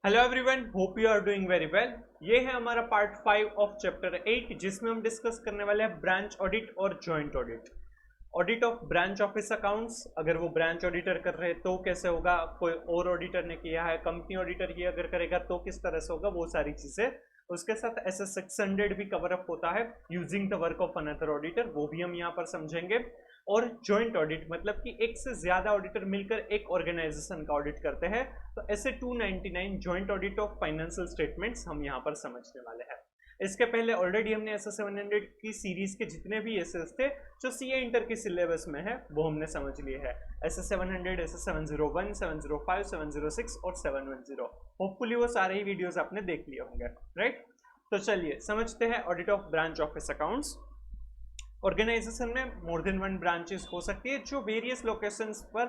Hello everyone, hope you are doing very well. ये है हमारा पार्ट 5 ऑफ चैप्टर 8 जिसमें हम डिस्कस करने वाले हैं ब्रांच ऑडिट और joint audit. Audit of branch office accounts, अगर वो ब्रांच ऑडिटर कर रहे हैं तो कैसे होगा, कोई और ऑडिटर ने किया है, कंपनी ऑडिटर ये अगर करेगा तो किस तरह से होगा, वो सारी चीजें। उसके साथ एस एस 600 भी कवर अप होता है using the work of another auditor, वो भी हम यहाँ पर समझेंगे। और जॉइंट ऑडिट मतलब कि एक से ज्यादा ऑडिटर मिलकर एक ऑर्गेनाइजेशन का ऑडिट करते हैं, तो ऐसे 299 joint audit of financial statements हम यहाँ पर समझने वाले हैं। इसके पहले ऑलरेडी हमने एस एस 700 की सीरीज के जितने भी एस एस थे जो सी ए इंटर की सिलेबस में है वो हमने समझ लिए हैं। एस एस 700, एस एस 701, 705, 706 और 710। होपफुली वो सारे ही वीडियोस आपने देख लिए होंगे, राइट। तो चलिए समझते हैं audit of branch office accounts. Organization में मोर देन वन ब्रांचेस हो सकती है जो वेरियस लोकेशंस पर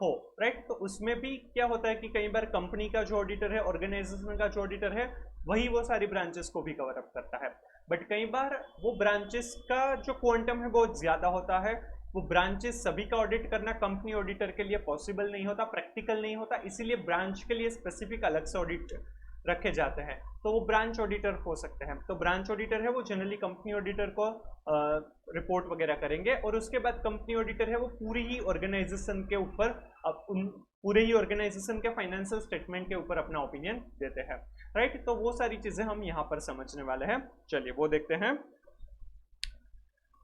हो, राइट। तो उसमें भी क्या होता है कि कई बार कंपनी का जो ऑडिटर है, ऑर्गेनाइजेशन का जो ऑडिटर है, वही वो सारी ब्रांचेस को भी कवर अप करता है। बट कई बार वो ब्रांचेस का जो क्वांटम है बहुत ज्यादा होता है, वो ब्रांचेस सभी का ऑडिट करना कंपनी ऑडिटर के लिए पॉसिबल नहीं होता, प्रैक्टिकल नहीं होता, इसीलिए ब्रांच के लिए स्पेसिफिक अलग से ऑडिट रखे जाते हैं, तो वो ब्रांच ऑडिटर हो सकते हैं। तो ब्रांच ऑडिटर है वो जनरली कंपनी ऑडिटर को रिपोर्ट वगैरह करेंगे, और उसके बाद कंपनी ऑडिटर है वो पूरी ही ऑर्गेनाइजेशन के ऊपर पूरे ही ऑर्गेनाइजेशन के फाइनेंशियल स्टेटमेंट के ऊपर अपना ओपिनियन देते हैं, राइट। तो वो सारी चीजें हम यहाँ पर समझने वाले हैं, चलिए वो देखते हैं।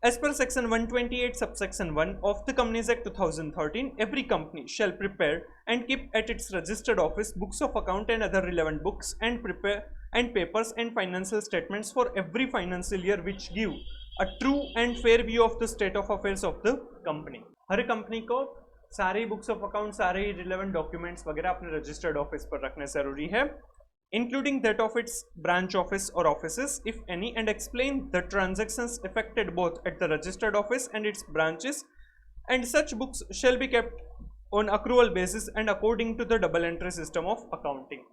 As per section 128 subsection 1 of the Companies Act 2013, every company shall prepare and keep at its registered office books of account and other relevant books and prepare and papers and financial statements for every financial year which give a true and fair view of the state of affairs of the company. Her company को सारे books of account, सारे relevant documents वगैरह अपने registered office पर रखने जरूरी है, including that of its branch office or offices if any, and explain the transactions affected both at the registered office and its branches, and such books shall be kept on accrual basis and according to the double entry system of accounting.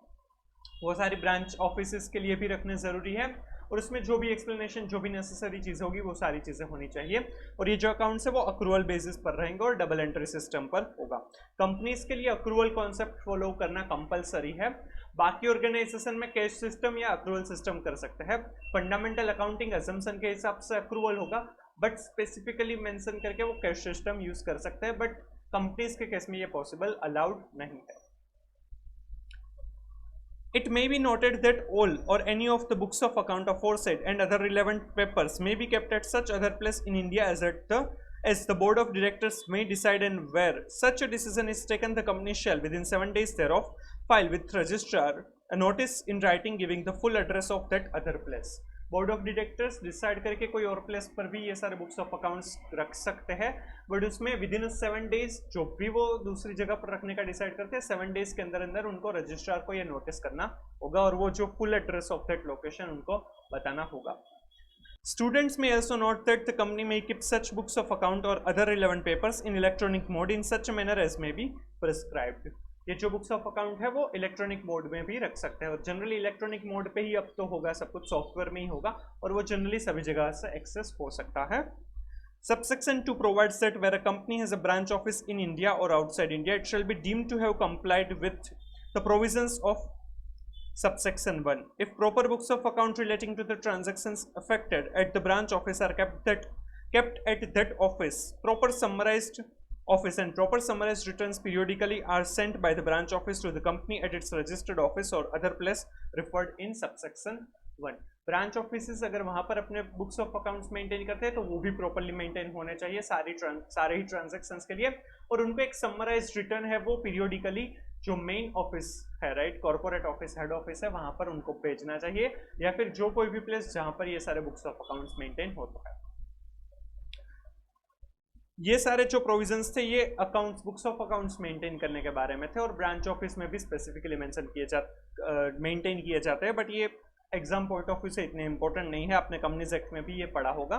वो सारी branch office के लिए भी रखने जरूरी है, और उसमें जो भी एक्सप्लेनेशन, जो भी नेसेसरी चीज होगी वो सारी चीजें होनी चाहिए। और ये जो अकाउंट्स है वो अक्रूवल बेसिस पर रहेंगे और डबल एंट्री सिस्टम पर होगा। कंपनीज के लिए अक्रूवल कॉन्सेप्ट फॉलो करना कंपलसरी है, बाकी ऑर्गेनाइजेशन में कैश सिस्टम या अक्रूवल सिस्टम कर सकते हैं। फंडामेंटल अकाउंटिंग अजम्पशन के हिसाब से अक्रूवल होगा, बट स्पेसिफिकली मेंशन करके वो कैश सिस्टम यूज कर सकते हैं, बट कंपनीज के केस में ये पॉसिबल अलाउड नहीं है। It may be noted that all or any of the books of account aforesaid and other relevant papers may be kept at such other place in India as the board of directors may decide, and where such a decision is taken, the company shall within 7 days thereof file with registrar a notice in writing giving the full address of that other place. Board of directors decide करके कोई और place पर भी ये सारे books of accounts रख सकते हैं, बट उसमें विद इन 7 डेज जो भी वो दूसरी जगह पर रखने का डिसाइड करते हैं, 7 डेज के अंदर अंदर उनको रजिस्ट्रार को ये नोटिस करना होगा, और वो जो full address of that location उनको बताना होगा। Students may also note that the company may keep such books of account or other relevant papers in electronic mode in such a manner as may be prescribed. ये जो books of account है वो electronic mode में भी रख सकते हैं, और जनरली इलेक्ट्रॉनिक मोड पे ही अब तो होगा, सब कुछ सॉफ्टवेयर में ही होगा, और वो जनरली सभी जगह से एक्सेस हो सकता है। Subsection 2 provides that where a company has a branch office in India or outside India, it shall be deemed to have complied with the provisions of subsection 1 if proper books of account relating to the transactions affected at the branch office are kept at that office. Proper summarized office and proper summarized returns periodically are sent by the branch office to the company at its registered office or other place referred in subsection 1. Branch office अगर वहां पर अपने books of accounts maintain करते हैं तो वो भी properly maintain होने चाहिए सारे ही ट्रांजैक्शंस के लिए, और उनको एक समराइज्ड रिटर्न है वो पीरियोडिकली जो मेन ऑफिस है, right, corporate office, head office है, वहां पर उनको भेजना चाहिए, या फिर जो कोई भी प्लेस जहां पर ये सारे बुक्स ऑफ अकाउंट्स मेंटेन होता है। ये सारे जो प्रोविजंस थे ये accounts, books of accounts maintain करने के बारे में थे, और ब्रांच ऑफिस में भी स्पेसिफिकली मेंशन मेंटेन किए जाते हैं, बट ये एग्जाम पॉइंट ऑफ व्यू से इतने इंपॉर्टेंट नहीं है, आपने कंपनीज एक्ट में भी ये पढ़ा होगा।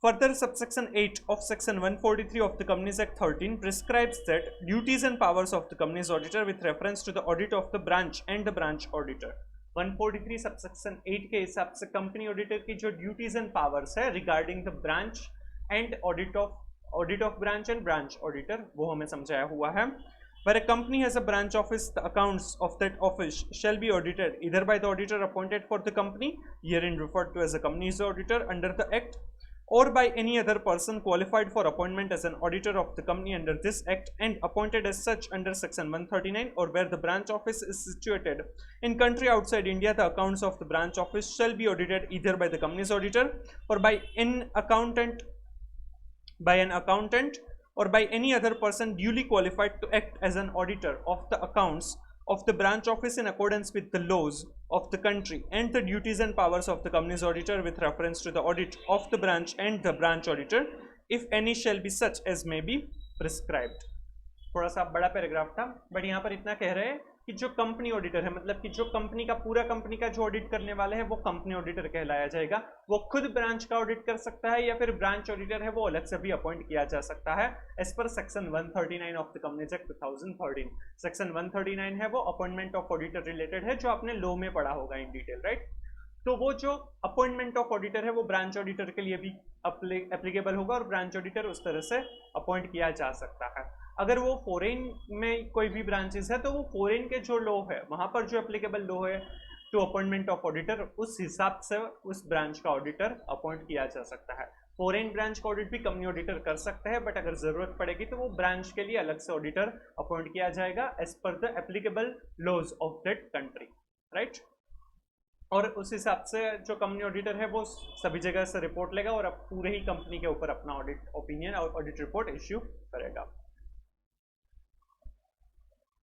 Further, subsection 8 of section 143 of the Companies Act 13 prescribes that duties and powers of the company's auditor with reference to the audit of the branch and the branch auditor. 143 subsection 8 के हिसाब से company auditor की जो duties and powers है regarding the branch and audit of branch and branch auditor वो हमें समझाया हुआ है। Where a company has a branch office, the accounts of that office shall be audited either by the auditor appointed for the company, herein referred to as a company's auditor under the act, or by any other person qualified for appointment as an auditor of the company under this act and appointed as such under section 139, or where the branch office is situated in country outside India, the accounts of the branch office shall be audited either by the company's auditor or by an accountant or by any other person duly qualified to act as an auditor of the accounts of the branch office in accordance with the laws of the country and the duties and powers of the company's auditor with reference to the audit of the branch and the branch auditor, if any shall be such as may be prescribed. थोड़ा सा बड़ा paragraph था, but यहाँ पर इतना कह रहे हैं कि जो कंपनी ऑडिटर है, मतलब कि जो कंपनी का पूरा कंपनी का जो ऑडिट करने वाले हैं वो कंपनी ऑडिटर कहलाया जाएगा। वो खुद ब्रांच का ऑडिट कर सकता है या फिर ब्रांच ऑडिटर है वो अलग से भी अपॉइंट किया जा सकता है as per section 139 of the Companies act 2013। Section 139 है वो अपॉइंटमेंट ऑफ ऑडिटर रिलेटेड है, जो आपने लॉ में पढ़ा होगा इन डिटेल, राइट। तो वो जो अपॉइंटमेंट ऑफ ऑडिटर है वो ब्रांच ऑडिटर के लिए भी एप्लीकेबल होगा और ब्रांच ऑडिटर उस तरह से अपॉइंट किया जा सकता है। अगर वो फॉरेन में कोई भी ब्रांचेस है तो वो फॉरेन के जो लॉ है वहां पर जो एप्लीकेबल लॉ है टू अपॉइंटमेंट ऑफ ऑडिटर, उस हिसाब से उस ब्रांच का ऑडिटर अपॉइंट किया जा सकता है। फॉरेन ब्रांच का ऑडिट भी कंपनी ऑडिटर कर सकता है, बट अगर जरूरत पड़ेगी तो वो ब्रांच के लिए अलग से ऑडिटर अपॉइंट किया जाएगा as per the applicable laws of that country, right. और उस हिसाब से जो कंपनी ऑडिटर है वो सभी जगह से रिपोर्ट लेगा और अब पूरे ही कंपनी के ऊपर अपना ऑडिट ओपिनियन और ऑडिट रिपोर्ट इश्यू करेगा।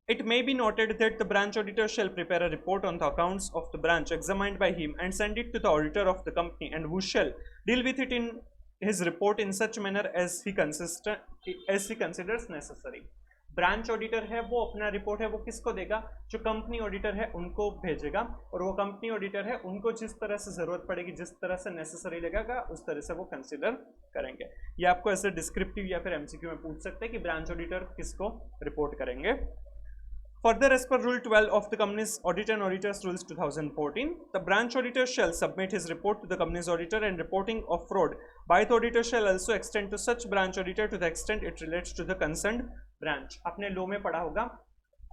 It may be noted that the branch auditor shall prepare a report on the accounts of the branch examined by him and send it to the auditor of the company, and who shall deal with it in his report in such manner as he considers necessary. Branch auditor है वो अपना report है वो किसको देगा, जो company auditor है उनको भेजेगा, और वो कंपनी ऑडिटर है उनको जिस तरह से जरूरत पड़ेगी, जिस तरह से नेसेसरी लगेगा उस तरह से वो कंसिडर करेंगे। ये आपको ऐसे डिस्क्रिप्टिव या फिर एमसीक्यू में पूछ सकते हैं कि ब्रांच ऑडिटर किसको रिपोर्ट करेंगे। Further, as per Rule 12 of the Company's Audit and Auditors Rules 2014, the branch auditor shall submit his report to the company's auditor, and reporting of fraud by the auditor shall also extend to such branch auditor to the extent it relates to the concerned branch. आपने law में पढ़ा होगा,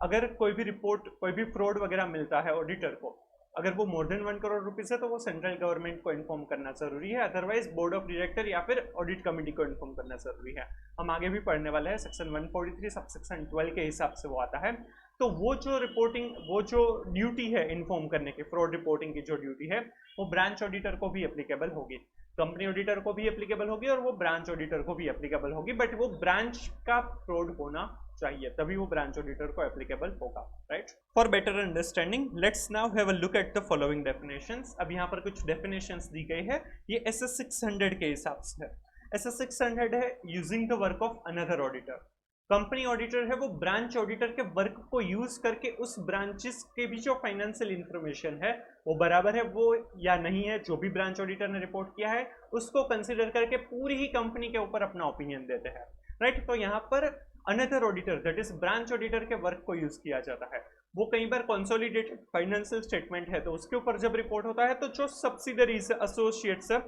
अगर कोई भी report, कोई भी fraud वगैरह मिलता है ऑडिटर को, अगर वो मोर देन 1 करोड़ रुपीज है तो वो सेंट्रल गवर्नमेंट को इन्फॉर्म करना जरूरी है, अदरवाइज बोर्ड ऑफ डायरेक्टर या फिर ऑडिट कमेटी को इन्फॉर्म करना जरूरी है। हम आगे भी पढ़ने वाले हैं, सेक्शन 143 सब सेक्शन 12 के हिसाब से वो आता है। तो वो जो रिपोर्टिंग, वो जो ड्यूटी है इन्फॉर्म करने की, फ्रॉड रिपोर्टिंग की जो ड्यूटी है वो ब्रांच ऑडिटर को भी एप्लीकेबल होगी, कंपनी ऑडिटर को भी एप्लीकेबल होगी और वो ब्रांच ऑडिटर को भी एप्लीकेबल होगी, बट वो ब्रांच का फ्रॉड होना चाहिए तभी वो ब्रांच ऑडिटर को एप्लीकेबल होगा, right. For better understanding let's now have a look at the following definitions. अब यहाँ पर कुछ डेफिनेशंस दी गई है, ये SS 600 के हिसाब से है। SS 600 है using the work of another auditor. Company auditor है वो ब्रांच ऑडिटर के वर्क को यूज करके उस ब्रांचेस के भी जो फाइनेंशियल इंफॉर्मेशन है वो बराबर है वो या नहीं है, जो भी ब्रांच ऑडिटर ने रिपोर्ट किया है उसको कंसीडर करके पूरी ही कंपनी के ऊपर अपना ओपिनियन देते हैं, राइट। तो यहाँ पर another auditor that is branch auditor के वर्क को यूज किया जाता है। वो कई बार कंसोलिडेटेड फाइनेंशियल स्टेटमेंट है तो उसके ऊपर जब रिपोर्ट होता है तो जो सब्सिडरीज एसोसिएट्स है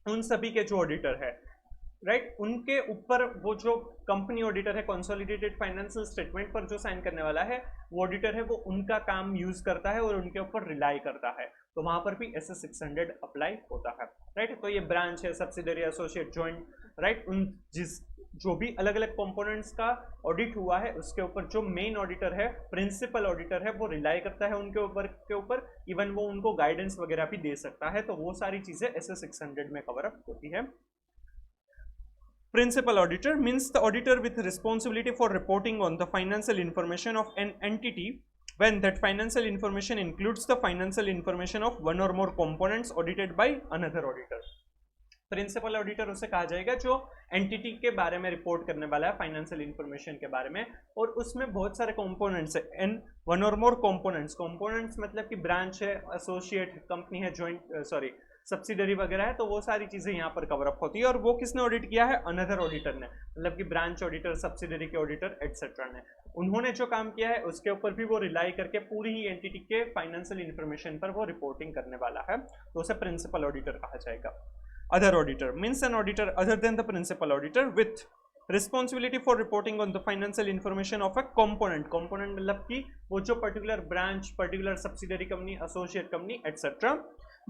उन सभी के जो ऑडिटर है, राइट, उनके ऊपर वो जो कंपनी ऑडिटर है कंसोलिडेटेड फाइनेंशियल स्टेटमेंट पर जो साइन करने वाला है वो ऑडिटर है वो उनका काम यूज करता है और उनके ऊपर रिलाई करता है, तो वहां पर भी SS 600 अप्लाई होता है, राइट। तो ये ब्रांच है, सब्सिडरी, एसोसिएट, जॉइंट, राइट, उन जो भी अलग अलग कंपोनेंट्स का ऑडिट हुआ है उसके ऊपर जो मेन ऑडिटर है, प्रिंसिपल ऑडिटर है, वो रिलाई करता है उनके ऊपर के ऊपर, इवन वो उनको गाइडेंस वगैरह भी दे सकता है, तो वो सारी चीजें SS 600 में कवर अप होती है। Principal auditor means the auditor with responsibility for reporting on the financial information of an entity when that financial information includes the financial information of one or more components audited by another auditor. Principal auditor उसे कहा जाएगा जो entity के बारे में report करने वाला है, फाइनेंशियल इंफॉर्मेशन के बारे में, और उसमें बहुत सारे कंपोनेंट्स है, एंड वन और मोर कंपोनेंट्स मतलब कि ब्रांच है, एसोसिएट कंपनी है, जॉइंट सब्सिडरी वगैरह है, तो वो सारी चीजें यहाँ पर कवर अप होती है। और वो किसने ऑडिट किया है, अनदर ऑडिटर ने, मतलब कि ब्रांच ऑडिटर, सब्सिडरी के ऑडिटर एटसेट्रा ने, उन्होंने जो काम किया है उसके ऊपर भी वो रिलाई करके पूरी ही एंटिटी के फाइनेंशियल इंफॉर्मेशन पर वो रिपोर्टिंग करने वाला है, तो उसे प्रिंसिपल ऑडिटर कहा जाएगा। Other auditor means an auditor other than the principal auditor with responsibility for reporting on the financial information of a component, component मतलब कि वो जो particular branch, particular subsidiary company, associate company etcetera,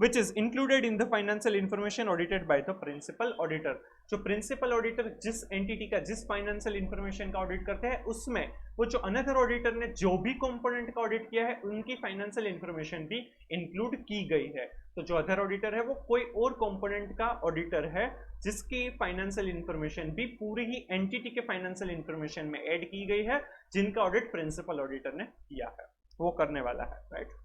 which is included in the financial information audited by the principal auditor। जो principal auditor जिस entity का, जिस financial information का audit करते हैं, उसमें वो जो अनदर ऑडिटर ने जो भी कंपोनेंट का ऑडिट किया है उनकी फाइनेंशियल इंफॉर्मेशन भी इंक्लूड की गई है। तो जो अदर ऑडिटर है वो कोई और कंपोनेंट का ऑडिटर है जिसकी फाइनेंशियल इंफॉर्मेशन भी पूरी ही एंटिटी के फाइनेंशियल इंफॉर्मेशन में ऐड की गई है, जिनका ऑडिट प्रिंसिपल ऑडिटर ने किया है, वो करने वाला है, right.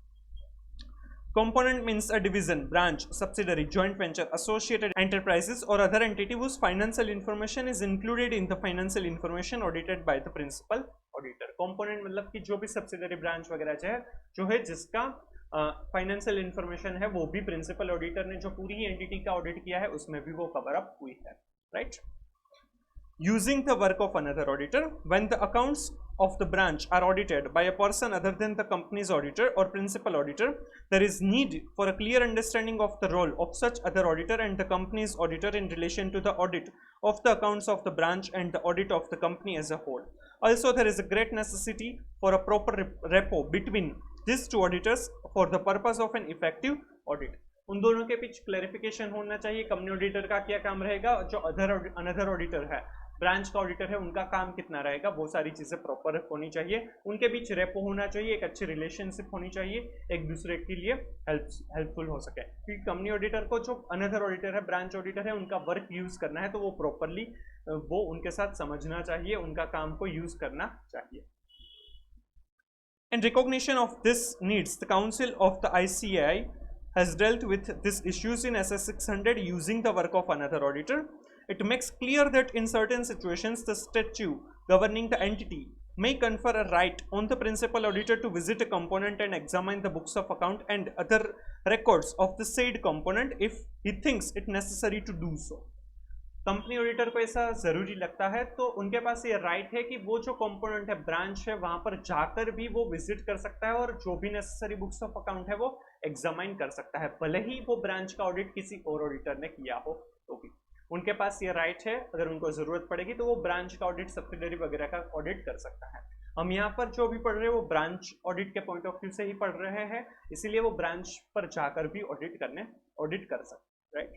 Component means a division, branch, subsidiary, joint venture, associated enterprises or other entity whose financial information is included in the financial information audited by the principal auditor। Component मतलब कि जो भी subsidiary branch वगैरह जो है जिसका financial information है वो भी प्रिंसिपल ऑडिटर ने जो पूरी एंटिटी का ऑडिट किया है उसमें भी वो कवर अप हुई है, right. Using the work of another auditor, when the accounts of the branch are audited by a person other than the company's auditor or principal auditor, there is need for a clear understanding of the role of such other auditor and the company's auditor in relation to the audit of the accounts of the branch and the audit of the company as a whole. Also, there is a great necessity for a proper rapport between these two auditors for the purpose of an effective audit। उन दोनों के बीच clarification होना चाहिए, company auditor का क्या काम रहेगा, जो अनदर ऑडिटर है, ब्रांच का ऑडिटर है, उनका काम कितना रहेगा, वो सारी चीजें प्रॉपर होनी चाहिए, उनके बीच रेपो होना चाहिए, एक अच्छी रिलेशनशिप होनी चाहिए, एक दूसरे के लिए हेल्पफुल हो सके। क्योंकि कंपनी ऑडिटर को जो अनदर ऑडिटर है, ब्रांच ऑडिटर है, उनका वर्क यूज करना है तो वो प्रॉपरली वो उनके साथ समझना चाहिए, उनका काम को यूज करना चाहिए। In recognition of this needs, the Council of the ICAI has dealt with these issues in SS 600 using the work of another auditor. It makes clear that in certain situations the statute governing the entity may confer a right on the principal auditor to visit a component and examine the books of account and other records of the said component if he thinks it necessary to do so। Company auditor को ऐसा जरूरी लगता है तो उनके पास ये right है कि वो जो कंपोनेंट है, ब्रांच है, वहां पर जाकर भी वो विजिट कर सकता है और जो भी नेसेसरी बुक्स ऑफ अकाउंट है वो एग्जामाइन कर सकता है, भले ही वो ब्रांच का ऑडिट किसी और ऑडिटर ने किया हो तो भी उनके पास ये राइट है। अगर उनको जरूरत पड़ेगी तो वो ब्रांच का ऑडिट, सब्सिडियरी वगैरह का ऑडिट कर सकता है। हम यहाँ पर जो भी पढ़ रहे हैं वो ब्रांच ऑडिट के पॉइंट ऑफ व्यू से ही पढ़ रहे हैं, इसीलिए वो ब्रांच पर जाकर भी ऑडिट कर सकते, right.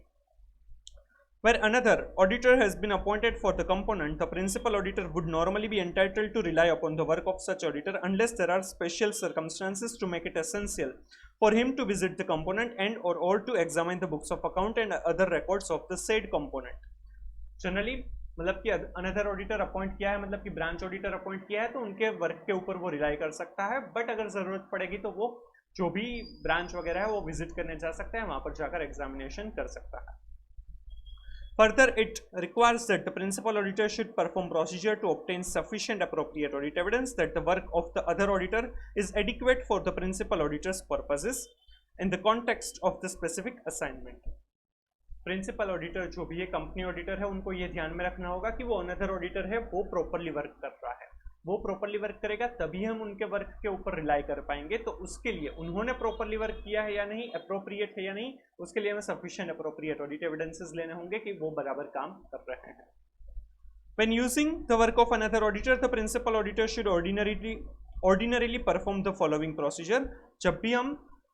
Where another auditor has been appointed for the component, the principal auditor would normally be entitled to rely upon the work of such auditor unless there are special circumstances to make it essential for him to visit the component and or to examine the books of account and other records of the said component। Generally मतलब कि another auditor appoint किया है, मतलब कि branch auditor appoint किया है तो उनके वर्क के ऊपर वो रिलाई कर सकता है, बट अगर जरूरत पड़ेगी तो वो जो भी ब्रांच वगैरह है वो विजिट करने जा सकता है, वहां पर जाकर एग्जामिनेशन कर सकता है। Further, it requires that the principal auditor should perform procedure to obtain sufficient appropriate audit evidence that the work of the other auditor is adequate for the principal auditor's purposes in the context of the specific assignment। Principal auditor जो भी है, company auditor है, उनको ये ध्यान में रखना होगा कि वो अनदर ऑडिटर है वो प्रॉपरली वर्क कर रहा है, वो प्रॉपरली वर्क करेगा तभी हम उनके वर्क के ऊपर रिलाई कर पाएंगे। तो उसके लिए उन्होंने प्रॉपरली वर्क किया है या नहीं, अप्रोप्रिएट है या नहीं, उसके लिए हमें सफिशिएंट अप्रोप्रिएट ऑडिट एविडेंसेस लेने होंगे कि वो बराबर काम कर रहे हैं। When using the work of another auditor, the principal auditor should ordinarily perform the following procedure। जब भी हम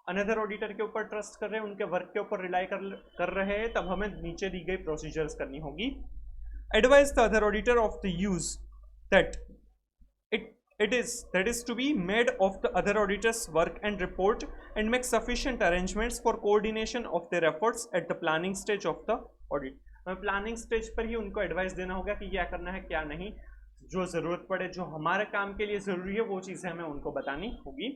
अनदर ऑडिटर के ऊपर ट्रस्ट कर रहे हैं, उनके वर्क के ऊपर रिलाई कर रहे हैं, तब हमें नीचे दी गई प्रोसीजर्स करनी होगी। Advise the other auditor of the use that that is to be made of the other auditor's work and report and make sufficient arrangements for coordination of their efforts at the planning stage of the audit। हमें planning stage पर ही उनको advice देना होगा कि क्या करना है क्या नहीं, जो जरूरत पड़े, जो हमारे काम के लिए जरूरी है वो चीजें हमें उनको बतानी होगी।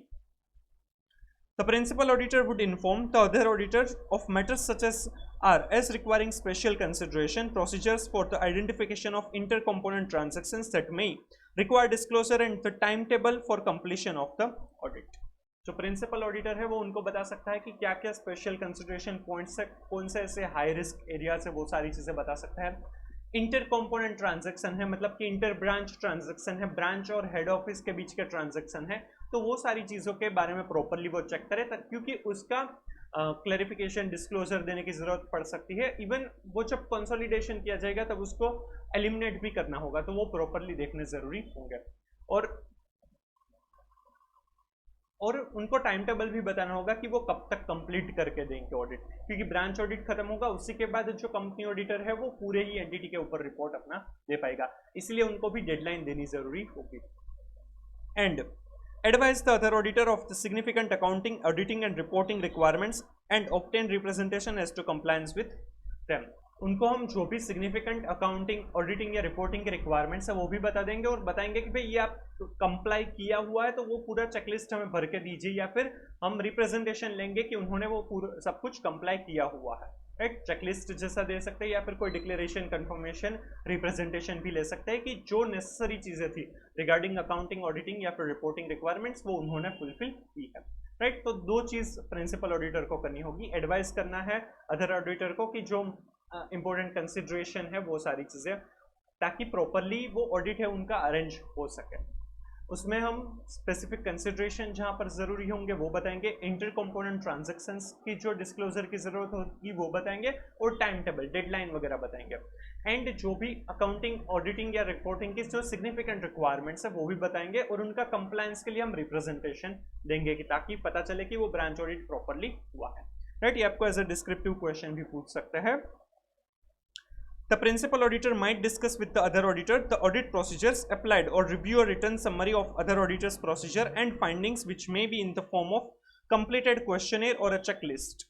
The principal auditor would inform the other auditors of matters such as requiring special consideration, procedures for the identification of intercomponent transactions that may require disclosure and the timetable for completion of the audit। जो principal auditor है वो उनको बता सकता है कि क्या क्या स्पेशल कंसिडरेशन पॉइंट्स है, कौन से ऐसे हाई रिस्क एरिया से, वो सारी चीजें बता सकता है। इंटर कंपोनेंट ट्रांजैक्शन है, मतलब कि इंटर ब्रांच ट्रांजैक्शन है, ब्रांच और हेड ऑफिस के बीच के ट्रांजैक्शन है, तो वो सारी चीज़ों के बारे में प्रॉपरली वो चेक करे, क्योंकि उसका क्लैरिफिकेशन डिस्क्लोजर देने की जरूरत पड़ सकती है। इवन वो जब कंसोलिडेशन किया जाएगा तब उसको एलिमिनेट भी करना होगा, तो वो प्रॉपरली देखने जरूरी होंगे। और उनको टाइम टेबल भी बताना होगा कि वो कब तक कंप्लीट करके देंगे ऑडिट, क्योंकि ब्रांच ऑडिट खत्म होगा उसी के बाद जो कंपनी ऑडिटर है वो पूरे ही एंटिटी के ऊपर रिपोर्ट अपना दे पाएगा, इसलिए उनको भी डेडलाइन देनी जरूरी होगी। And advise the other auditor of the significant accounting, auditing and reporting requirements and obtain representation as to compliance with them। उनको हम जो भी सिग्निफिकेंट अकाउंटिंग, ऑडिटिंग या रिपोर्टिंग के रिक्वायरमेंट्स है वो भी बता देंगे और बताएंगे कि भाई ये आप कंप्लाई किया हुआ है तो वो पूरा चेकलिस्ट हमें भर के दीजिए, या फिर हम रिप्रेजेंटेशन लेंगे कि उन्होंने वो पूरा सब कुछ कंप्लाई किया हुआ है, राइट। चेकलिस्ट जैसा दे सकते हैं या फिर कोई डिक्लेरेशन, कंफर्मेशन, रिप्रेजेंटेशन भी ले सकते हैं कि जो नेसेसरी चीजें थी रिगार्डिंग अकाउंटिंग, ऑडिटिंग या फिर रिपोर्टिंग रिक्वायरमेंट्स वो उन्होंने फुलफिल की है, राइट। तो दो चीज प्रिंसिपल ऑडिटर को करनी होगी, एडवाइस करना है अदर ऑडिटर को कि जो इंपॉर्टेंट कंसिडरेशन है वो सारी चीजें, ताकि प्रॉपरली वो ऑडिट है उनका अरेंज हो सके। उसमें हम स्पेसिफिक कंसिडरेशन जहां पर जरूरी होंगे वो बताएंगे, इंटर कंपोनेंट ट्रांजैक्शंस की जो डिस्क्लोजर की जरूरत होगी वो बताएंगे, और टाइम टेबल, डेडलाइन वगैरह बताएंगे। एंड जो भी अकाउंटिंग, ऑडिटिंग या रिपोर्टिंग की जो सिग्निफिकेंट रिक्वायरमेंट्स है वो भी बताएंगे, और उनका कंप्लायंस के लिए हम रिप्रेजेंटेशन देंगे कि ताकि पता चले कि वो ब्रांच ऑडिट प्रॉपरली हुआ है, राइट। ये आपको एज अ डिस्क्रिप्टिव क्वेश्चन भी पूछ सकते हैं। The principal auditor might discuss with the other auditor the audit procedures applied or review a written summary of other auditor's procedure and findings which may be in the form of completed questionnaire or a checklist।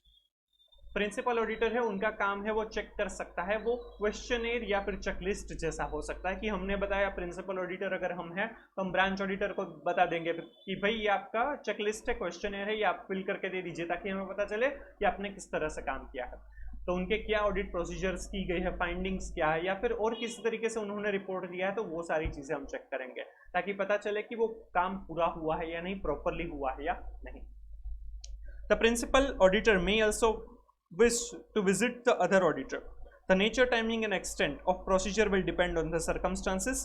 Principal auditor है, उनका काम है वो check कर सकता है, वो questionnaire या फिर चेकलिस्ट जैसा हो सकता है कि हमने बताया प्रिंसिपल ऑडिटर अगर हम हैं तो हम ब्रांच ऑडिटर को बता देंगे कि भाई ये आपका चेकलिस्ट है, क्वेश्चनेयर है, ये आप फिल करके दे दीजिए ताकि हमें पता चले कि आपने किस तरह से काम किया है, तो उनके क्या ऑडिट प्रोसीजर्स की गई है, फाइंडिंग्स क्या है, या फिर और किस तरीके से उन्होंने रिपोर्ट दिया है, तो वो सारी चीजें हम चेक करेंगे ताकि पता चले कि वो काम पूरा हुआ है या नहीं, प्रॉपरली हुआ है या नहीं। The principal auditor may also wish to visit the other auditor. The nature, timing and extent of procedure will depend on the circumstances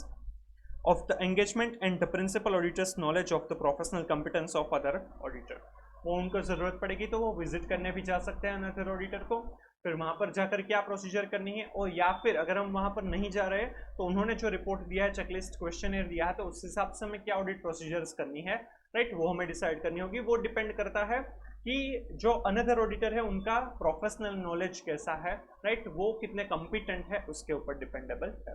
of the engagement and the principal auditor's knowledge of the professional competence of other auditor। वो उनको जरूरत पड़ेगी तो वो visit करने भी जा सकते हैं अदर ऑडिटर को, फिर वहां पर जाकर क्या प्रोसीजर करनी है, और या फिर अगर हम वहां पर नहीं जा रहे तो उन्होंने जो रिपोर्ट दिया है, चेकलिस्ट, क्वेश्चनेयर दिया है, तो उस हिसाब से हमें क्या ऑडिट प्रोसीजर्स करनी है, राइट, वो हमें डिसाइड करनी होगी। वो डिपेंड करता है कि जो अनदर ऑडिटर है उनका प्रोफेशनल नॉलेज कैसा है, राइट, वो कितने कॉम्पिटेंट है उसके ऊपर डिपेंडेबल है।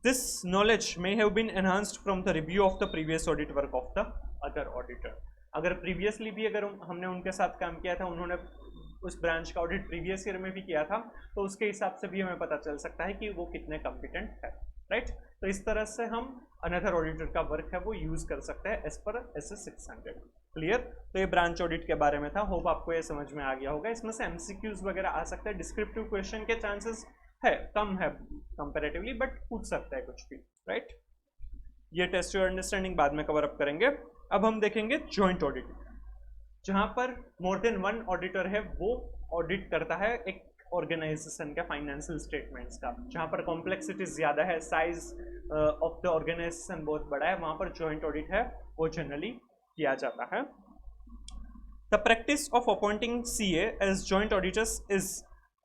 This knowledge may have been enhanced from the review of the previous audit work of the other auditor. अगर प्रीवियसली भी अगर हमने उनके साथ काम किया था, उन्होंने उस ब्रांच का ऑडिट प्रीवियस ईयर में भी किया था, तो उसके हिसाब से भी हमें पता चल सकता है कि वो कितने कॉम्पिटेंट है, राइट। तो इस तरह से हम अनदर ऑडिटर का वर्क है वो यूज कर सकते हैं एज पर SS 600। क्लियर। तो ये ब्रांच ऑडिट के बारे में था, होप आपको ये समझ में आ गया होगा। इसमें से MCQs वगैरह आ सकते हैं, डिस्क्रिप्टिव क्वेश्चन के चांसेस है कम है कंपैरेटिवली, बट पूछ सकता है कुछ भी, राइट। ये टेस्ट योर अंडरस्टैंडिंग बाद में कवर अप करेंगे। अब हम देखेंगे जॉइंट ऑडिट, जहां पर मोर देन वन ऑडिटर है वो ऑडिट करता है एक ऑर्गेनाइजेशन का फाइनेंशियल स्टेटमेंट्स का, जहां पर कॉम्प्लेक्सिटी ज्यादा है, साइज ऑफ द ऑर्गेनाइजेशन बहुत बड़ा है, वहां पर जॉइंट ऑडिट है वो जनरली किया जाता है। The practice of appointing CA as joint auditors is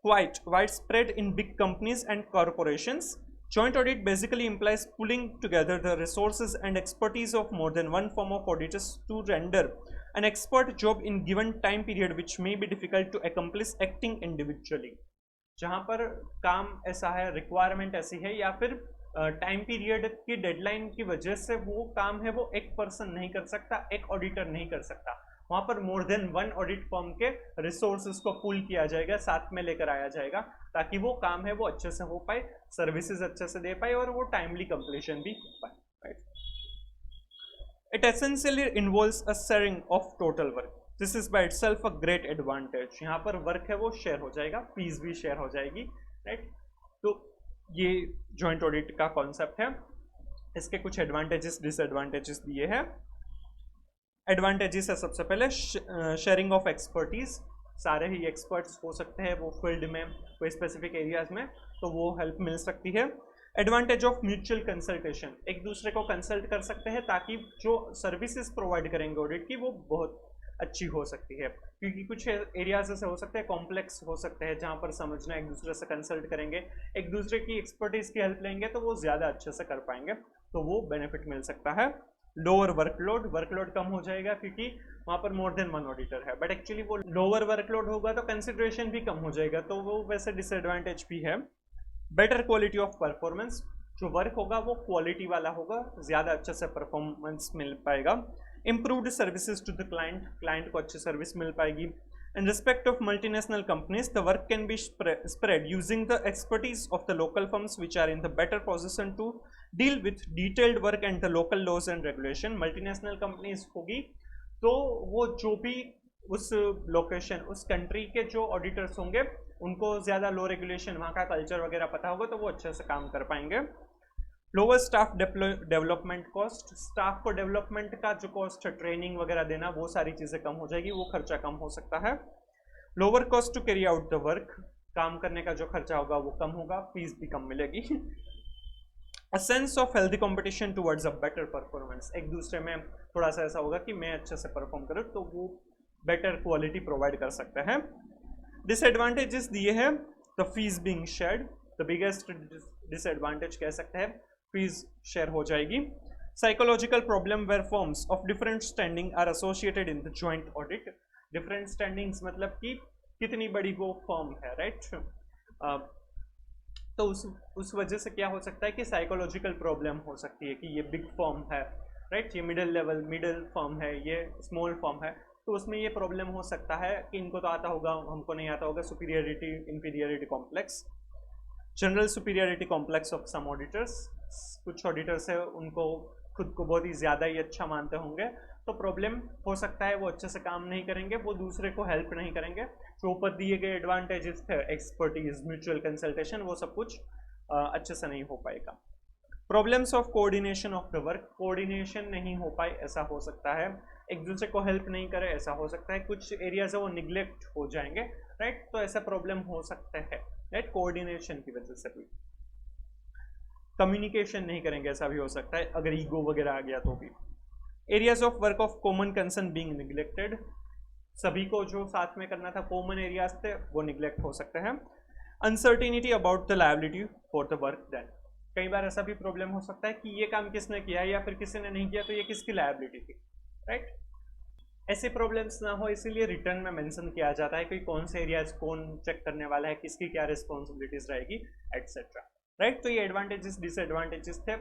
quite widespread in big companies and corporations. Joint audit basically implies pulling together the resources and expertise of more than one firm of auditors to render an expert job in given time period which may be difficult to accomplish acting individually। जहां पर काम ऐसा है, requirement ऐसी है, या फिर time period की डेडलाइन की वजह से वो काम है वो एक पर्सन नहीं कर सकता, एक ऑडिटर नहीं कर सकता, वहां पर more than one audit firm के रिसोर्सेज को पुल किया जाएगा, साथ में लेकर आया जाएगा, ताकि वो काम है वो अच्छे से हो पाए, सर्विसेज अच्छे से दे पाए और वो टाइमली कंप्लीशन भी हो पाए, right. It essentially involves a sharing of total work. This is by itself a great advantage. यहाँ पर वर्क है वो शेयर हो जाएगा, फीस भी शेयर हो जाएगी, राइट। तो ये जॉइंट ऑडिट का कॉन्सेप्ट है। इसके कुछ एडवांटेजेस, डिसएडवांटेजेस दिए हैं। एडवांटेजेस है सबसे पहले शेयरिंग ऑफ एक्सपर्टीज, सारे ही एक्सपर्ट्स हो सकते हैं वो फील्ड में, कोई स्पेसिफिक एरियाज में, तो वो हेल्प मिल सकती है। एडवांटेज ऑफ म्यूचुअल कंसल्टेशन, एक दूसरे को कंसल्ट कर सकते हैं ताकि जो सर्विसेज प्रोवाइड करेंगे ऑडिट की वो बहुत अच्छी हो सकती है, क्योंकि कुछ एरियाज ऐसे हो सकते हैं कॉम्प्लेक्स हो सकते हैं जहाँ पर समझना, एक दूसरे से कंसल्ट करेंगे, एक दूसरे की एक्सपर्टीज की हेल्प लेंगे तो वो ज़्यादा अच्छे से कर पाएंगे, तो वो बेनिफिट मिल सकता है। लोअर वर्कलोड कम हो जाएगा क्योंकि वहाँ पर मोर देन वन ऑडिटर है, बट एक्चुअली वो लोअर वर्कलोड होगा तो कंसिडरेशन भी कम हो जाएगा, तो वो वैसे डिसएडवांटेज भी है। बेटर क्वालिटी ऑफ परफॉर्मेंस, जो वर्क होगा वो क्वालिटी वाला होगा, ज़्यादा अच्छे से परफॉर्मेंस मिल पाएगा। Improved services to the client को अच्छी सर्विस मिल पाएगी। In respect of multinational companies, the work can be spread using the expertise of the local firms which are in the better position to deal with detailed work and the local laws and regulation. Multinational companies होगी तो वो जो भी उस location, उस country के जो auditors होंगे उनको ज़्यादा लो रेगुलेशन, वहाँ का कल्चर वगैरह पता होगा तो वो अच्छे से काम कर पाएंगे। Lower staff development cost, staff को डेवलपमेंट का जो कॉस्ट है, ट्रेनिंग वगैरह देना, वो सारी चीज़ें कम हो जाएगी, वो खर्चा कम हो सकता है। Lower cost to carry out the work, काम करने का जो खर्चा होगा वो कम होगा, फीस भी कम मिलेगी। A sense of healthy competition towards a better performance, एक दूसरे में थोड़ा सा ऐसा होगा कि मैं अच्छे से परफॉर्म करूँ तो वो बेटर क्वालिटी प्रोवाइड कर सकते हैं। डिसएडवांटेजेस दिए हैं, the fees being shared, the biggest disadvantage कह सकते हैं, फीस शेयर हो जाएगी। Psychological problem where firms of different standing are associated in the joint audit, different standings मतलब कि कितनी बड़ी वो फर्म है, राइट, तो उस वजह से क्या हो सकता है कि साइकोलॉजिकल प्रॉब्लम हो सकती है कि ये बिग फर्म है, राइट, ये मिडिल फर्म है, ये स्मॉल फर्म है, तो उसमें ये प्रॉब्लम हो सकता है कि इनको तो आता होगा, हमको नहीं आता होगा, superiority inferiority complex, general superiority complex of some auditors, कुछ ऑडिटर्स है उनको खुद को बहुत ही ज़्यादा ही अच्छा मानते होंगे, तो प्रॉब्लम हो सकता है वो अच्छे से काम नहीं करेंगे, वो दूसरे को हेल्प नहीं करेंगे, जो ऊपर दिए गए एडवांटेजेस थे, एक्सपर्टीज, म्यूचुअल कंसल्टेशन, वो सब कुछ अच्छे से नहीं हो पाएगा। Problems of coordination of the work, coordination नहीं हो पाए ऐसा हो सकता है, एक दूसरे को हेल्प नहीं करे ऐसा हो सकता है, कुछ एरियाज है वो निग्लेक्ट हो जाएंगे, राइट, तो ऐसा प्रॉब्लम हो सकता है, राइट, कोऑर्डिनेशन की वजह से भी। कम्युनिकेशन नहीं करेंगे ऐसा भी हो सकता है, अगर ईगो वगैरह आ गया तो भी। Areas of work of common concern being neglected, सभी को जो साथ में करना था, कॉमन एरियाज थे, वो निग्लेक्ट हो सकते हैं। Uncertainty about the liability for the work done, कई बार ऐसा भी प्रॉब्लम हो सकता है कि ये काम किसने किया या फिर किसी ने नहीं किया तो ये किसकी लायबिलिटी थी, राइट, ऐसे प्रॉब्लम्स ना हो इसीलिए रिटर्न में मेंशन किया जाता है कि कौन से एरियाज कौन चेक करने वाला है, किसकी क्या रिस्पॉन्सिबिलिटीज रहेगी, एटसेट्रा, राइट, तो ये एडवांटेजेस डिसएडवांटेजेस थे,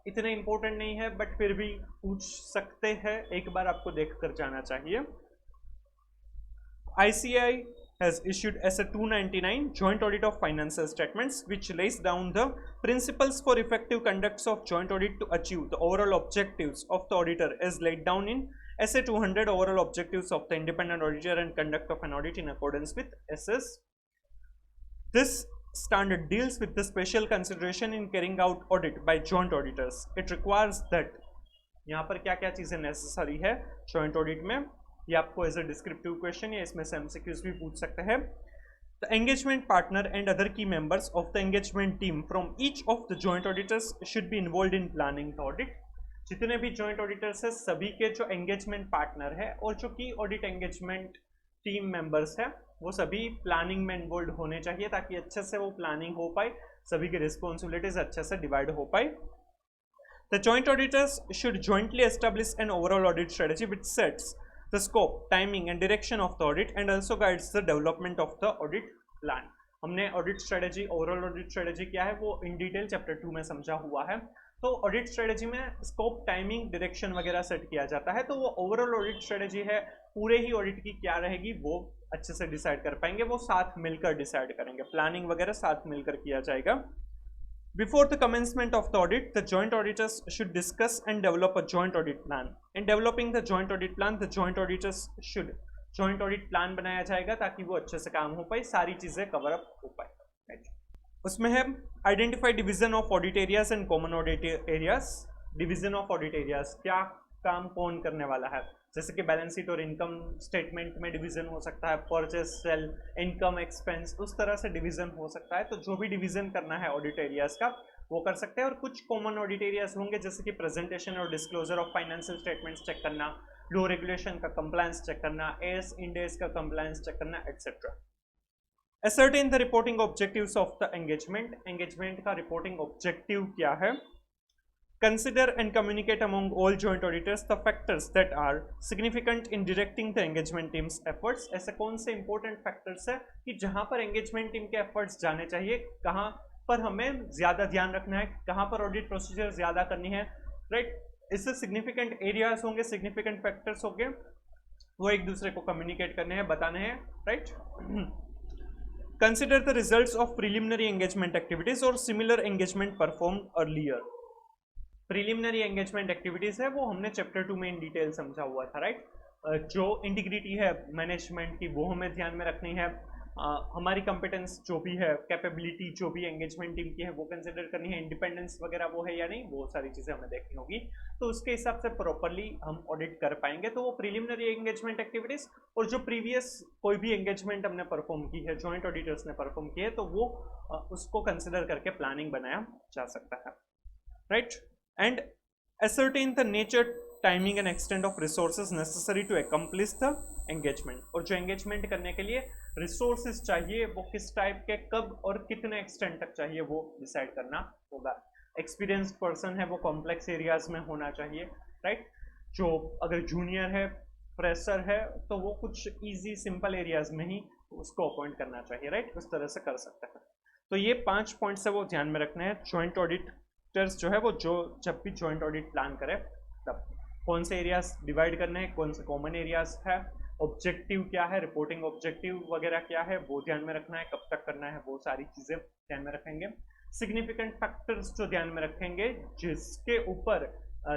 इतने इंपॉर्टेंट नहीं है बट फिर भी पूछ सकते हैं, एक बार आपको देख कर जाना चाहिए। ICAI has issued SA 299 joint audit of financial statements which lays down the principles for effective conducts of joint audit to achieve the overall objectives of the auditor as laid down in SA 200 overall objectives of the independent auditor and conduct of an audit in accordance with SS. This standard deals with the special consideration in carrying out audit by joint auditors. It requires that यहाँ पर क्या क्या चीज़ें necessary है joint audit में, ये आपको as a descriptive question या इसमें से एमसीक्यूज भी पूछ सकते हैं। The engagement partner and other key members of the engagement team from each of the joint auditors should be involve in planning the audit, जितने भी जॉइंट ऑडिटर्स है सभी के जो एंगेजमेंट पार्टनर है और जो की ऑडिट एंगेजमेंट टीम मेंबर्स है वो सभी प्लानिंग में इन्वॉल्व होने चाहिए ताकि अच्छे से वो प्लानिंग हो पाए, सभी की रिस्पॉन्सिबिलिटीज अच्छे से डिवाइड हो पाए। The joint auditors should jointly establish an overall audit strategy which sets the scope, timing and direction of the audit and also guides the development of the audit plan. हमने audit strategy, overall audit strategy क्या है वो in detail chapter 2 में समझा हुआ है, तो audit strategy में स्कोप, टाइमिंग, डायरेक्शन वगैरह सेट किया जाता है, तो वो ओवरऑल ऑडिट स्ट्रेटजी है, पूरे ही ऑडिट की क्या रहेगी वो अच्छे से डिसाइड कर पाएंगे, वो साथ मिलकर डिसाइड करेंगे, प्लानिंग वगैरह साथ मिलकर किया जाएगा। Before the commencement of the audit, the joint auditors should discuss and develop a joint audit plan. In developing the joint audit plan, the joint auditors should joint audit plan बनाया जाएगा ताकि वो अच्छे से काम हो पाए, सारी चीजें कवर अप हो पाए। उसमें है identify division of audit areas and common audit areas. Division of audit areas, क्या काम कौन करने वाला है, जैसे कि बैलेंस शीट और इनकम स्टेटमेंट में डिवीजन हो सकता है, परचेज, सेल, इनकम, एक्सपेंस, उस तरह से डिवीजन हो सकता है, तो जो भी डिवीजन करना है ऑडिट एरियाज का वो कर सकते हैं। और कुछ कॉमन ऑडिट एरियाज होंगे जैसे कि प्रेजेंटेशन और disclosure of financial statements check करना, लो रेगुलेशन का कंप्लायंस चेक करना, एस इंडेस का कंप्लायंस चेक करना, etcetera. Ascertain the reporting objectives of the engagement. Engagement का reporting objective क्या है? Consider and communicate among all joint auditors the factors that are significant in directing the engagement team's efforts. ऐसे कौन से important factors है कि जहां पर engagement team के efforts जाने चाहिए, कहां पर हमें ज्यादा ध्यान रखना है, कहां पर audit procedure ज्यादा करनी है, right? इससे significant areas होंगे, significant factors होंगे, वो एक दूसरे को communicate करने हैं, बताने हैं, right? Consider the results of preliminary engagement activities or similar engagement performed earlier. Preliminary engagement activities है वो हमने चैप्टर 2 में इन डिटेल समझा हुआ था, राइट? जो इंटीग्रिटी है मैनेजमेंट की वो हमें ध्यान में रखनी है, हमारी कंपिटेंस जो भी है, कैपेबिलिटी जो भी एंगेजमेंट टीम की है वो कंसिडर करनी है, इंडिपेंडेंस वगैरह वो है या नहीं, वो सारी चीज़ें हमें देखनी होगी, तो उसके हिसाब से प्रॉपरली हम ऑडिट कर पाएंगे। तो वो प्रीलिमिनरी एंगेजमेंट एक्टिविटीज और जो प्रीवियस कोई भी एंगेजमेंट हमने परफॉर्म की है, जॉइंट ऑडिटर्स ने परफॉर्म की है, तो वो उसको कंसिडर करके प्लानिंग बनाया जा सकता है, right? And ascertain the nature, timing and extent of resources necessary to accomplish the engagement. और जो engagement करने के लिए resources चाहिए वो किस टाइप के, कब और कितने extent तक चाहिए वो decide करना होगा। experienced person है वो complex areas में होना चाहिए, right? जो अगर junior है, fresher है, तो वो कुछ easy simple areas में ही उसको appoint करना चाहिए, right? उस तरह से कर सकते हैं। तो ये 5 points है वो ध्यान में रखने हैं। joint audit जो है वो जो जब भी जॉइंट ऑडिट प्लान करे तब कौन से एरियाज डिवाइड करने हैं, कौन से कॉमन एरियाज है, ऑब्जेक्टिव क्या है, रिपोर्टिंग ऑब्जेक्टिव वगैरह क्या है वो ध्यान में रखना है, कब तक करना है वो सारी चीजें ध्यान में रखेंगे। सिग्निफिकेंट फैक्टर्स जो ध्यान में रखेंगे जिसके ऊपर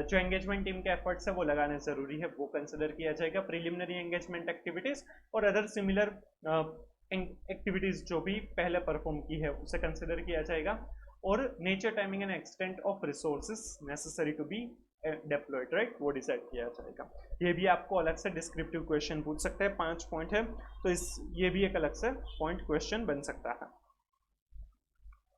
जो एंगेजमेंट टीम के एफर्ट्स है वो लगाने जरूरी है वो कंसिडर किया जाएगा। प्रीलिमिनरी एंगेजमेंट एक्टिविटीज और अदर सिमिलर एक्टिविटीज जो भी पहले परफॉर्म की है उसे कंसिडर किया जाएगा। और nature, timing and extent of resources necessary to be deployed, right, वो डिसाइड किया जाएगा। ये भी आपको अलग से डिस्क्रिप्टिव क्वेश्चन पूछ सकते हैं, 5 पॉइंट है तो ये भी एक अलग से पॉइंट क्वेश्चन बन सकता है।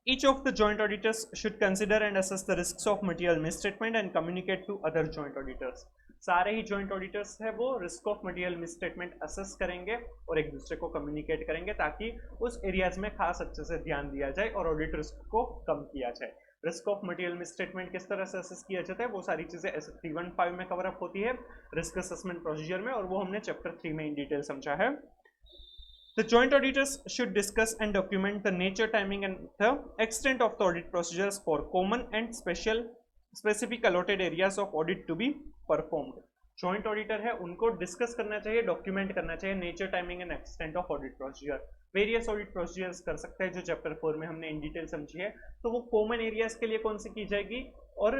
Each of the joint auditors should consider and assess the risks of material misstatement and communicate to other joint auditors. सारे ही joint auditors है वो risk of material misstatement assess करेंगे और एक दूसरे को communicate करेंगे ताकि उस areas में खास अच्छे से ध्यान दिया जाए और audit risk को कम किया जाए। रिस्क ऑफ मटेरियल मिसस्टेटमेंट किस तरह से असेस किया जाता है वो सारी चीजें S315 में कवर अप होती है रिस्क असेसमेंट प्रोसीजर में, और वो हमने चैप्टर 3 में इन डिटेल समझा है। The joint auditors should discuss and document the nature, timing and the extent of the audit procedures for common and specific allotted areas of audit to be performed. Joint auditor है उनको discuss करना चाहिए, document करना चाहिए nature, timing and extent of audit procedure. Various audit procedures कर सकते हैं जो चैप्टर 4 में हमने इन डिटेल समझी है। तो वो कॉमन एरियाज के लिए कौन सी की जाएगी और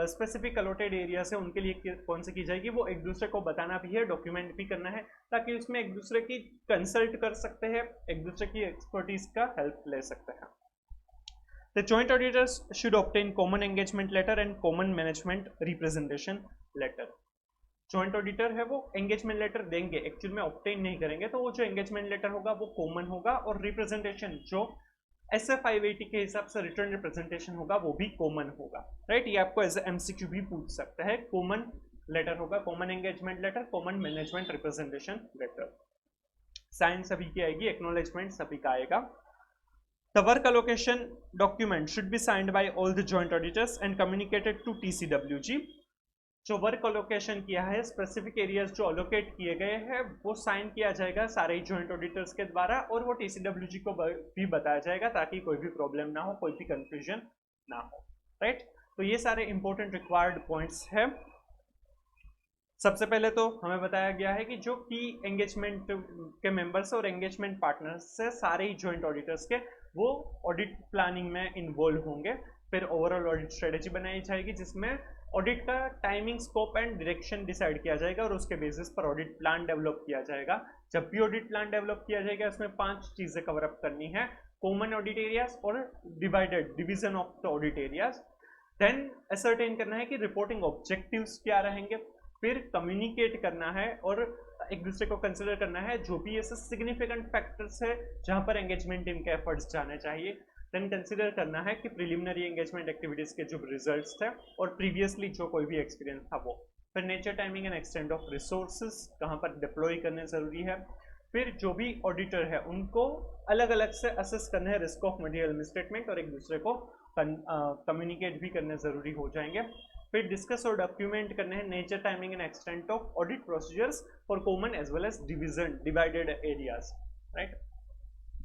स्पेसिफिक अलॉटेड एरियाज है उनके लिए कौन सी की जाएगी, वो एक दूसरे को बताना भी है, डॉक्यूमेंट भी करना है ताकि उसमें एक दूसरे की कंसल्ट कर सकते हैं, एक दूसरे की एक्सपर्टीज का हेल्प ले सकते हैं। The joint auditors should obtain common engagement letter and common management representation letter. Joint auditor है वो एंगेजमेंट लेटर देंगे, एक्चुअल में ऑब्टेन नहीं करेंगे, तो वो जो एंगेजमेंट लेटर होगा वो कॉमन होगा और रिप्रेजेंटेशन जो SF 580 के हिसाब से रिटर्न रिप्रेजेंटेशन होगा वो भी कॉमन होगा, राइट? ये आपको एज MCQ भी पूछ सकता है। कॉमन लेटर होगा, common engagement letter, common management representation letter. Sign सभी की आएगी, एक्नॉलेजमेंट सभी का आएगा। The work allocation document should be signed by all the joint auditors and communicated to TCWG. जो वर्क अलोकेशन किया है, स्पेसिफिक एरियाज जो अलोकेट किए गए हैं वो साइन किया जाएगा सारे जॉइंट ऑडिटर्स के द्वारा और वो TCWG को भी बताया जाएगा ताकि कोई भी प्रॉब्लम ना हो, कोई भी कंफ्यूजन ना हो, राइट? तो ये सारे इंपॉर्टेंट रिक्वायर्ड पॉइंट्स है। सबसे पहले तो हमें बताया गया है कि जो की एंगेजमेंट के मेंबर्स और एंगेजमेंट पार्टनर्स से सारे ही जॉइंट ऑडिटर्स के वो ऑडिट प्लानिंग में इन्वॉल्व होंगे। फिर ओवरऑल ऑडिट स्ट्रेटेजी बनाई जाएगी जिसमें ऑडिट का timing, scope and direction decide किया जाएगा और उसके बेसिस पर ऑडिट प्लान डेवलप किया जाएगा। जब भी ऑडिट प्लान डेवलप किया जाएगा उसमें 5 चीजें कवर अप करनी है, कॉमन ऑडिट एरियाज और division of the audit areas. Then ascertain करना है कि रिपोर्टिंग ऑब्जेक्टिव्स क्या रहेंगे, फिर कम्युनिकेट करना है और एक दूसरे को कंसिडर करना है जो भी ऐसे सिग्निफिकेंट फैक्टर्स है जहां पर एंगेजमेंट टीम के एफर्ट्स जाने चाहिए। देन कंसिडर करना है कि प्रीलिमिनरी एंगेजमेंट एक्टिविटीज के जो रिजल्ट्स थे और प्रीवियसली जो कोई भी एक्सपीरियंस था वो फिर nature, timing and extent of resources कहाँ पर डिप्लॉय करने ज़रूरी है। फिर जो भी ऑडिटर है उनको अलग अलग से असेस करना है रिस्क ऑफ मटेरियल मिसस्टेटमेंट और एक दूसरे को कम्युनिकेट भी करने ज़रूरी हो जाएंगे। फिर डिस्कस और डॉक्यूमेंट करने हैं nature, timing and extent of audit procedures for common as well as divided areas, right.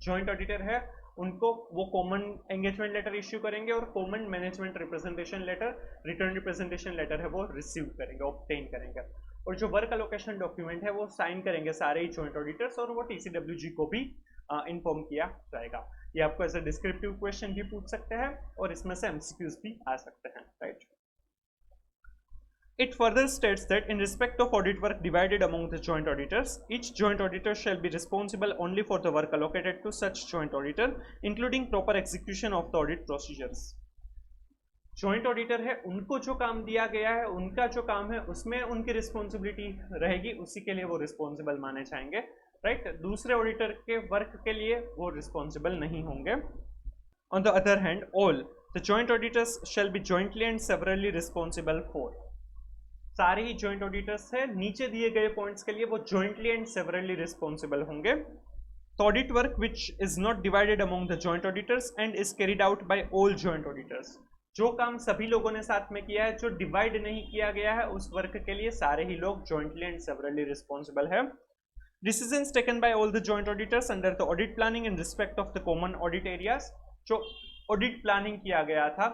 Joint auditor है उनको वो कॉमन एंगेजमेंट लेटर इश्यू करेंगे और common management representation letter, return representation letter है वो रिसीव करेंगे, ऑब्टेन करेंगे। और जो वर्क अलोकेशन डॉक्यूमेंट है वो साइन करेंगे सारे ही जॉइंट ऑडिटर्स और वो TCWG को भी इन्फॉर्म किया जाएगा। ये आपको ऐसे डिस्क्रिप्टिव क्वेश्चन भी पूछ सकते हैं और इसमें से MCQs भी आ सकते हैं, right. It further states that in respect of audit work divided among the joint auditors, each joint auditor shall be responsible only for the work allocated to such joint auditor, including proper execution of the audit procedures. Joint auditor है उनको जो काम दिया गया है, उनका जो काम है उसमें उनकी रिस्पॉन्सिबिलिटी रहेगी, उसी के लिए वो रिस्पॉन्सिबल माने जाएंगे, राइट। दूसरे ऑडिटर के वर्क के लिए वो रिस्पॉन्सिबल नहीं होंगे। On the other hand, all the joint auditors shall be jointly and severally responsible for, सारे ही जॉइंट ऑडिटर्स है नीचे दिए गए पॉइंट्स के लिए वो जॉइंटली एंड सेवरली रिस्पॉन्सिबल होंगे। तो audit work which is not divided among the joint auditors and is carried out by all joint auditors, जो काम सभी लोगों ने साथ में किया है, जो डिवाइड नहीं किया गया है, उस वर्क के लिए सारे ही लोग जॉइंटली एंड सेवरली रिस्पॉन्सिबल है। Decisions taken by all the joint auditors under the audit planning in respect of the common audit areas, जो ऑडिट प्लानिंग किया गया था,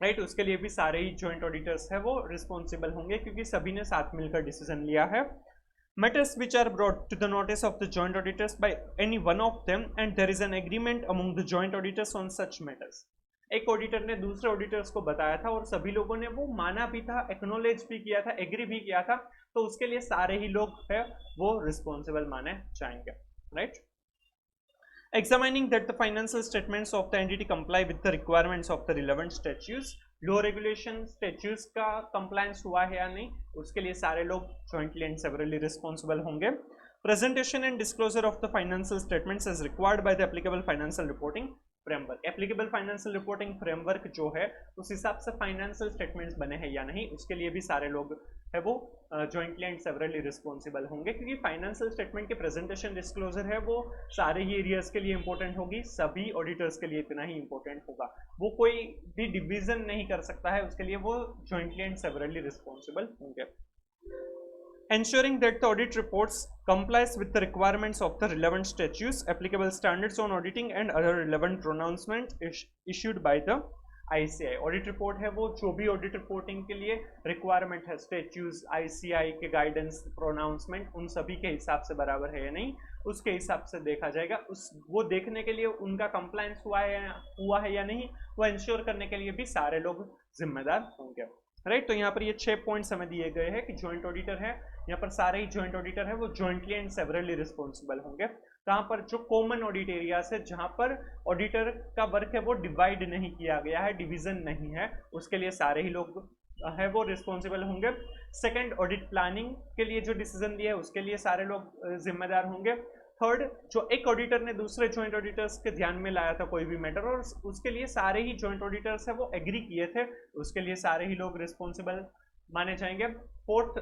राइट, उसके लिए भी सारे ही जॉइंट ऑडिटर्स है वो रिस्पॉन्सिबल होंगे क्योंकि सभी ने साथ मिलकर डिसीजन लिया है। Matters which are brought to the notice of the joint auditors by any one of them and there is an agreement among the joint auditors on such matters. एक ऑडिटर ने दूसरे ऑडिटर्स को बताया था और सभी लोगों ने वो माना भी था, एक्नॉलेज भी किया था, एग्री भी किया था, तो उसके लिए सारे ही लोग है वो रिस्पॉन्सिबल माने जाएंगे, right. Examining that the financial statements of the entity comply with the requirements of the relevant statutes, law regulation statutes का compliance हुआ है या नहीं, उसके लिए सारे लोग jointly and severally responsible होंगे। Presentation and disclosure of the financial statements as required by the applicable financial reporting framework. Applicable financial reporting framework जो है उस हिसाब से financial statements बने हैं या नहीं, उसके लिए भी सारे लोग है वो jointly and severally responsible होंगे, क्योंकि फाइनेंशियल स्टेटमेंट के प्रेजेंटेशन डिस्क्लोजर है वो सारे ही एरियाज के लिए इंपॉर्टेंट होगी, सभी ऑडिटर्स के लिए इतना ही इंपॉर्टेंट होगा, वो कोई भी डिवीजन नहीं कर सकता है, उसके लिए वो jointly and severally responsible होंगे। Ensuring that the audit reports complies with the requirements of the relevant statutes, applicable standards on auditing and other relevant pronouncements issued by the ICI. Audit report है वो जो भी audit reporting के लिए requirement है, statutes, ICI के guidance, pronouncement, उन सभी के हिसाब से बराबर है या नहीं, उसके हिसाब से देखा जाएगा। उस वो देखने के लिए उनका कंप्लायंस हुआ है या नहीं, वो इंश्योर करने के लिए भी सारे लोग जिम्मेदार होंगे, राइट। तो यहाँ पर ये 6 पॉइंट्स हमें दिए गए हैं कि जॉइंट ऑडिटर है, यहाँ पर सारे ही जॉइंट ऑडिटर है वो जॉइंटली एंड सेवरली रिस्पॉन्सिबल होंगे। कहाँ पर जो कॉमन ऑडिट एरियाज है, जहाँ पर ऑडिटर का वर्क है वो डिवाइड नहीं किया गया है, डिवीजन नहीं है, उसके लिए सारे ही लोग है वो रिस्पॉन्सिबल होंगे। सेकंड, ऑडिट प्लानिंग के लिए जो डिसीजन लिया है उसके लिए सारे लोग जिम्मेदार होंगे। थर्ड, जो एक ऑडिटर ने दूसरे जॉइंट ऑडिटर्स के ध्यान में लाया था कोई भी मैटर और उसके लिए सारे ही जॉइंट ऑडिटर्स है वो एग्री किए थे, उसके लिए सारे ही लोग रिस्पॉन्सिबल माने जाएंगे। फोर्थ,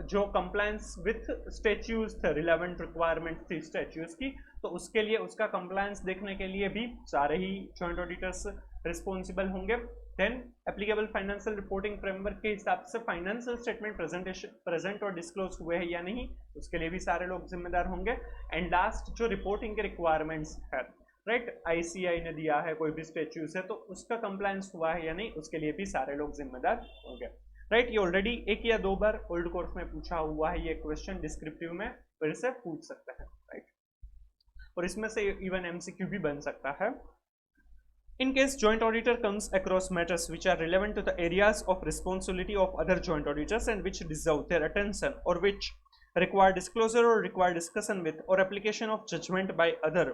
जो कंप्लायंस विथ स्टैट्यूज थे, रिलेवेंट रिक्वायरमेंट थी स्टैट्यूज की, तो उसके लिए उसका कंप्लायंस देखने के लिए भी सारे ही जॉइंट ऑडिटर्स रिस्पॉन्सिबल होंगे। Then applicable financial reporting framework के हिसाब से फाइनेंशियल स्टेटमेंट प्रेजेंट और डिस्क्लोज हुए हैं या नहीं, उसके लिए भी सारे लोग जिम्मेदार होंगे। एंड लास्ट, जो रिपोर्टिंग के रिक्वायरमेंट्स है, राइट, ICI ने दिया है, कोई भी स्टैट्यूज है, तो उसका कंप्लायंस हुआ है या नहीं, उसके लिए भी सारे लोग जिम्मेदार होंगे, राइट। ये ऑलरेडी 1 या 2 बार ओल्ड कोर्स में पूछा हुआ है, ये क्वेश्चन डिस्क्रिप्टिव में फिर से पूछ सकते हैं, राइट, और इसमें से इवन MCQ भी बन सकता है। In case joint auditor comes across matters which are relevant to the areas of responsibility of other joint auditors and which deserve their attention or which require disclosure or require discussion with or application of judgment by other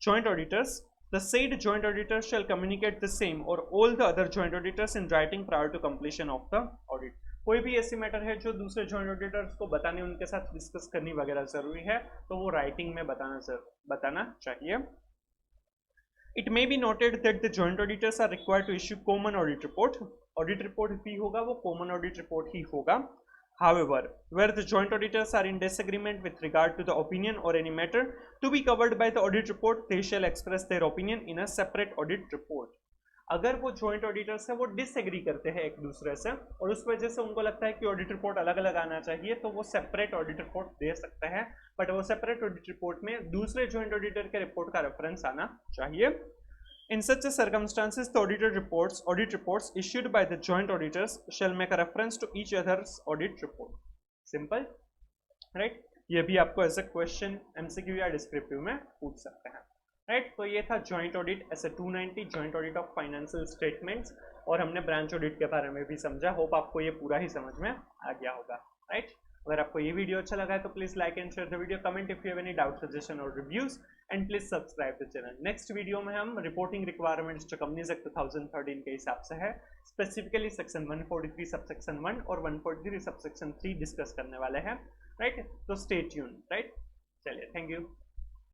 joint auditors, the said joint auditor shall communicate the same or all the other joint auditors in writing prior to completion of the audit. कोई भी ऐसी matter है जो दूसरे joint auditors को बताने, उनके साथ डिस्कस करनी वगैरह जरूरी है, तो वो राइटिंग में बताना चाहिए। It may be noted that the joint auditors are required to issue common audit report. Audit report भी होगा वो कॉमन ऑडिट रिपोर्ट ही होगा. However, where the joint auditors are in disagreement with regard to the opinion or any matter to be covered by the audit report, they shall express their opinion in a separate audit report. अगर वो joint auditors है वो disagree करते हैं एक दूसरे से और उस वजह से उनको लगता है कि ऑडिट रिपोर्ट अलग अलग आना चाहिए, तो वो सेपरेट ऑडिट रिपोर्ट दे सकते हैं, बट वो सेपरेट ऑडिट रिपोर्ट में दूसरे जॉइंट ऑडिटर के रिपोर्ट का रेफरेंस आना चाहिए. In such a circumstances, the audit reports issued by the joint auditors shall make a reference to each other's audit report. Simple, right? ये भी आपको ऐसे क्वेश्चन MCQ या डिस्क्रिप्टिव में पूछ सकते हैं, राइट? तो ये था जॉइंट ऑडिट ऐसे 290 joint audit of financial statements, और हमने ब्रांच ऑडिट के बारे में भी समझा. होप आपको ये पूरा ही समझ में आ गया होगा, राइट? अगर आपको ये वीडियो अच्छा लगा है तो please like and share the video, comment if you have any doubt, suggestion और reviews, and please subscribe the channel. Next video में हम रिपोर्टिंग रिक्वायरमेंट्स जो कंपनीज एक्ट 2013 के हिसाब से है, स्पेसिफिकली सेक्शन 143 सबसेक्शन 1 और 143 सबसेक्शन 3 डिस्कस करने वाले हैं, राइट? तो स्टे ट्यून, राइट? चलिए, थैंक यू.